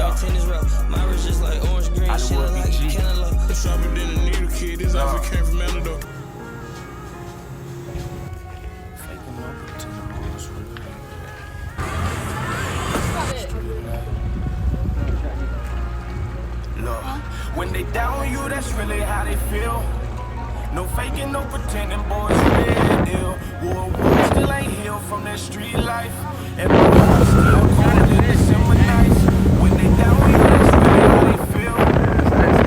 wearing tennis rope. My wrist just like orange green. Shit look like a cantaloupe. Sharper than a needle, kid. This outfit came from Manado. When they down you, that's really how they feel. No faking, no pretending, boys, real ill. War wounds still ain't healed from that street life. And my heart still cold in December nights. When they down you, that's really how they feel.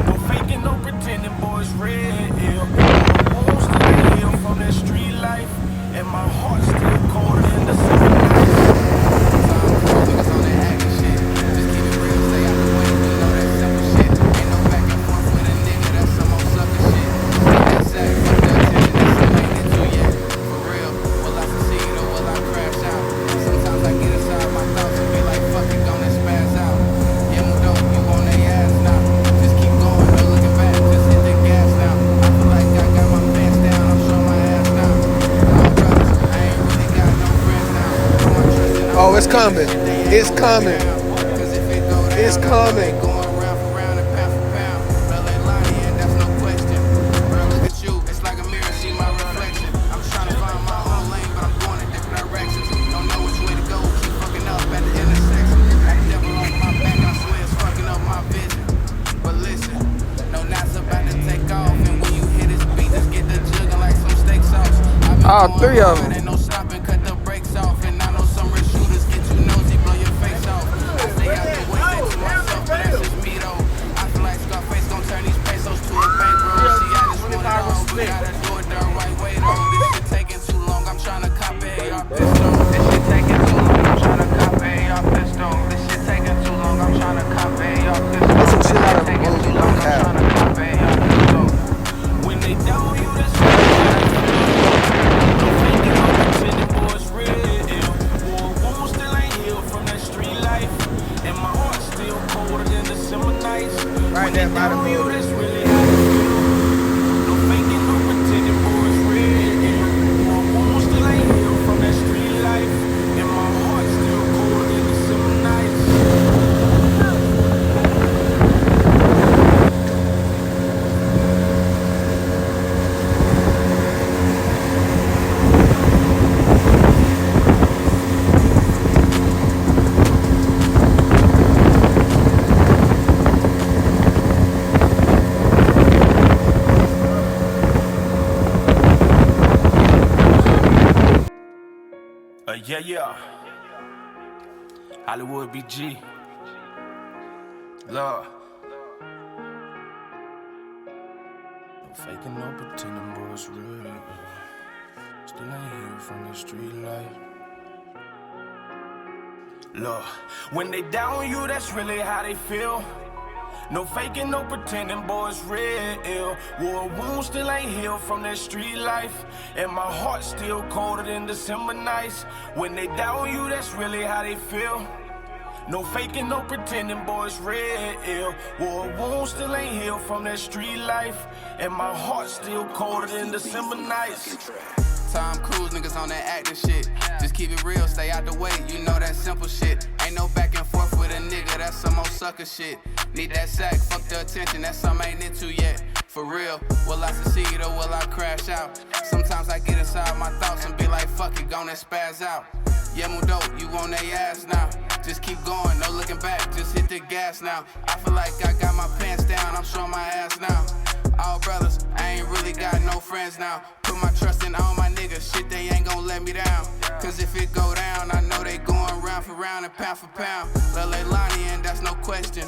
No faking, no pretending, boys, real ill. War wounds still ain't healed from that street life. And my heart still cold in December nights. Niggas on that acting shit. Just keep it real, stay out the way. You know that simple shit. Ain't no back and forth with a nigga, that's some old sucker shit. That sack, fuck the attention, that's some ain't into yet. For real, will I succeed or will I crash out? Sometimes I get inside my thoughts and be like, fuck it, gonna spaz out. Yeah, Mudo, you on they ass now. Just keep going, no looking back, just hit the gas now. I feel like I got my pants down, I'm showing my ass now. My brothers, I ain't really got no friends now. Oh, it's coming. It's coming. It's coming. Going round for round and pound for pound. LA Lonnie, and that's no question. Bro, look at you, it's like a mirror, see my reflection. I'm trying to find my own lane, but I'm going in different directions. Don't know which way to go, keep fucking up at the intersection. Got the devil on my back, I swear it's fucking up my vision. But listen, no knots about to take off, and when you hit this beat, just get the jugging like some steak sauce. Oh, three of them. Ain't no stopping, cut the brakes off, and I know some real shooters get you nosy, blow your face off. I stay out the way, say to myself, but that's just me though. I feel like Scarface gon' turn these pesos to a bankroll. See, I just want it all, but gotta do it the right way though. This shit taking too long, I'm trying to copy your pistol. This shit taking too long, I'm trying to copy your pistol. This shit taking too long, I'm trying to copy your pistol. This shit taking too long, I'm trying to copy your pistol. When they down you, that's Right there by the building. that's really how it feel. No faking, no pretending, boys, real. War wounds still ain't healed from that street life. And my heart still cold in the summer nights. Yeah. Hollywood BG. Love. No faking, no pretending, boys, real. Still ain't here from the street life. Look, when they down you, that's really how they feel. No faking, no pretending, boys, real. War wounds still ain't healed from that street life. And my heart still colder than December nights. When they down you, that's really how they feel. No faking, no pretending, boys, real. War wounds still ain't healed from that street life. And my heart still colder than December nights. Tom Cruise, niggas on that acting shit. Just keep it real, stay out the way, you know that simple shit. Ain't no back and forth with a nigga, that's some old sucker shit. Need that sack, fuck the attention, that's something I ain't into yet. For real, will I succeed or will I crash out? Sometimes I get inside my thoughts and be like, fuck it, gonna spaz out. Yeah, Mudo, you on they ass now. Just keep going, no looking back, just hit the gas now. I feel like I got my pants down, I'm showing my ass now. All brothers, I ain't really got no friends now. Put my trust in all my niggas, shit, they ain't gon' let me down. Cause if it go down, I know they going round for round and pound for pound. LA Lonnie, and that's no question.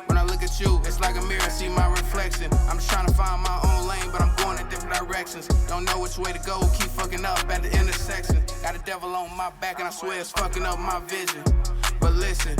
When I look at you, it's like a mirror, see my reflection. I'm just trying to find my own lane, but I'm going in different directions. Don't know which way to go, keep fucking up at the intersection. Got a devil on my back and I swear it's fucking up my vision. But listen,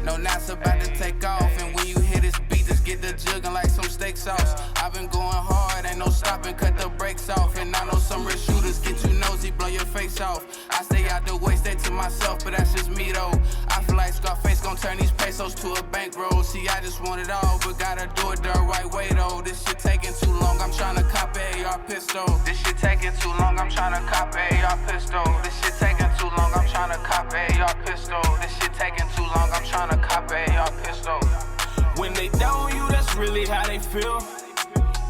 no knots about to take off, and when you hear this beat, just get the jugging like some steak sauce. I've been going hard, ain't no stopping, cut the brakes off. And I know some real shooters get you nosy, blow your face off. I stay out the way, stay to myself, but that's just me though. I feel like Scarface gon' turn these pesos to a bankroll. See, I just want it all, but gotta do it the right way though. This shit taking too long, I'm trying to copy your pistol. This shit taking too long, I'm trying to copy your pistol. This shit taking too long, I'm trying to copy your pistol. This shit taking too long, I'm trying to copy your pistol. really how they feel.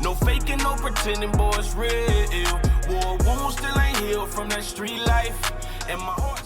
No faking, no pretending, boy, it's real. War wounds still ain't healed from that street life. And my heart